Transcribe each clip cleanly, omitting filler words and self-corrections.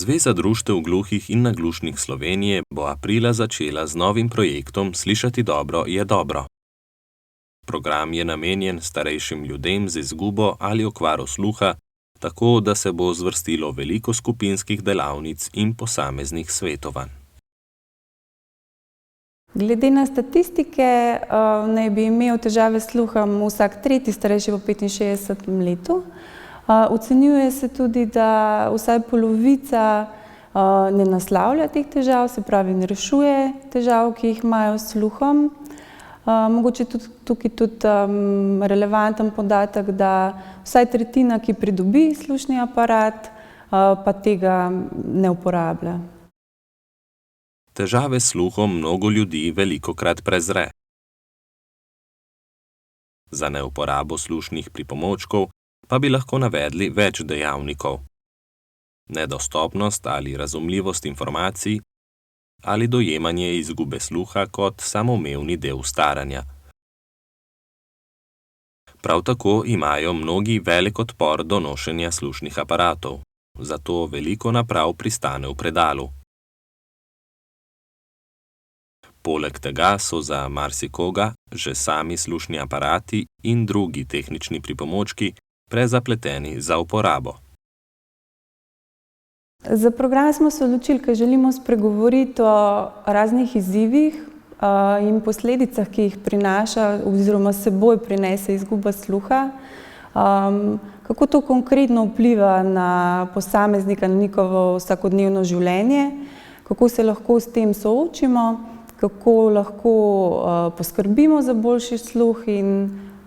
Zveza društev gluhih in naglušnih Slovenije bo aprila začela z novim projektom Slišati dobro je dobro. Program je namenjen starejšim ljudem z izgubo ali okvaro sluha, tako da se bo zvrstilo veliko skupinskih delavnic in posameznih svetovanj. Glede na statistike, naj bi imel težave s sluhom vsak tretji starejši po 65 letu. Ocenjuje se tudi, da vsaj polovica ne naslavlja teh težav, se pravi ne rešuje težav, ki jih imajo s sluhom. Mogoče tukaj tudi relevanten podatek, da vsaj tretjina, ki pridobi slušni aparat, pa tega ne uporablja. Težave s sluhom mnogo ljudi velikokrat prezre. Za neuporabo slušnih pripomočkov pa bi lahko navedli več dejavnikov. Nedostopnost ali razumljivost informacij ali dojemanje izgube sluha kot samoumevni del staranja. Prav tako imajo mnogi velik odpor do nošenja slušnih aparatov, zato veliko naprav pristane v predalu. Poleg tega so za marsikoga že sami slušni aparati in drugi tehnični pripomočki prezapleteni za uporabo. Za program smo se odločili, ker želimo spregovoriti o raznih izzivih in posledicah, ki jih prinaša oziroma seboj prinese izguba sluha. Kako to konkretno vpliva na posameznika, na njihovo vsakodnevno življenje, kako se lahko s tem soočimo, kako lahko poskrbimo za boljši sluh in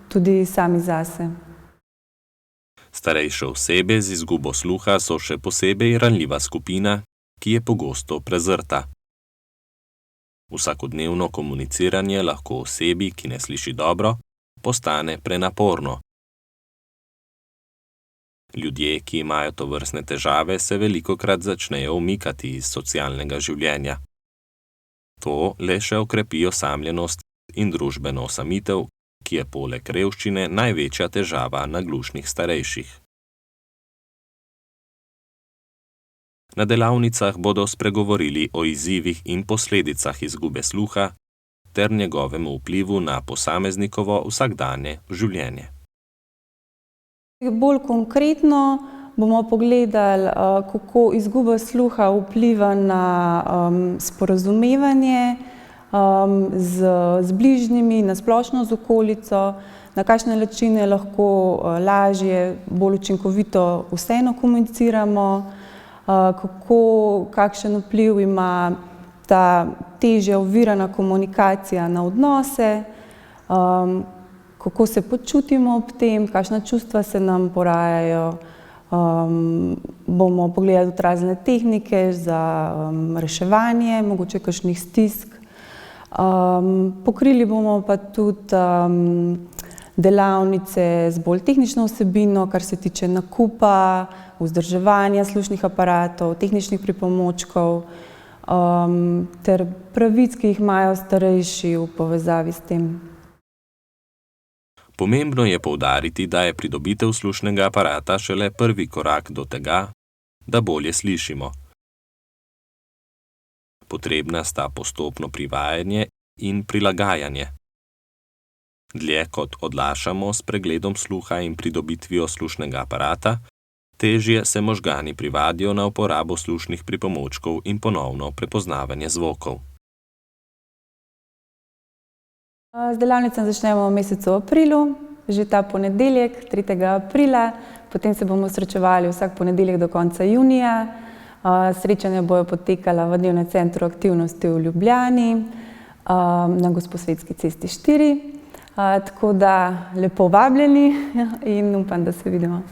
tudi sami zase. Starejše osebe z izgubo sluha so še posebej ranljiva skupina, ki je pogosto prezrta. Vsakodnevno komuniciranje lahko osebi, ki ne sliši dobro, postane prenaporno. Ljudje, ki imajo tovrstne težave, se velikokrat začnejo umikati iz socialnega življenja. To le še okrepi osamljenost in družbeno osamitev, ki je poleg revščine največja težava naglušnih starejših. Na delavnicah bodo spregovorili o izzivih in posledicah izgube sluha ter njegovemu vplivu na posameznikovo vsakdanje življenje. Bolj konkretno bomo pogledali, kako izguba sluha vpliva na sporazumevanje z bližnjimi, na splošno z okolico, na kakšne načine lahko lažje, bolj učinkovito vseeno komuniciramo, kakšen vpliv ima ta težja ovirana komunikacija na odnose, kako se počutimo ob tem, kakšna čustva se nam porajajo. Bomo pogledali tudi razne tehnike za reševanje, mogoče kakšnih stisk. Pokrili bomo pa tudi delavnice z bolj tehnično vsebino, kar se tiče nakupa, vzdrževanja slušnih aparatov, tehničnih pripomočkov ter pravic, ki jih imajo starejši v povezavi s tem. Pomembno je poudariti, da je pridobitev slušnega aparata šele prvi korak do tega, da bolje slišimo. Potrebna sta postopno privajanje in prilagajanje. Dlje kot odlašamo s pregledom sluha in pridobitvijo slušnega aparata, težje se možgani privadijo na uporabo slušnih pripomočkov in ponovno prepoznavanje zvokov. Z delavnicami začnemo v mesecu aprilu, že ta ponedeljek, 3. aprila, potem se bomo srečevali vsak ponedeljek do konca junija. Srečanja bojo potekala v Dnevnem centru aktivnosti v Ljubljani, na Gosposvetski cesti 4. Tako da lepo vabljeni in upam, da se vidimo.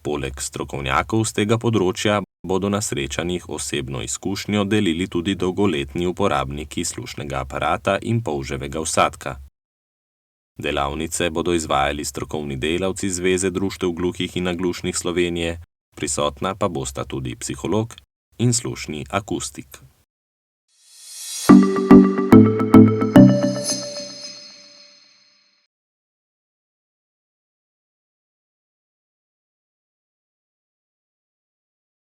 Poleg strokovnjakov z tega področja bodo na srečanjih osebno izkušnjo delili tudi dolgoletni uporabniki slušnega aparata in polževega vsadka. Delavnice bodo izvajali strokovni delavci Zveze društev gluhih in naglušnih Slovenije, prisotna pa bosta tudi psiholog in slušni akustik.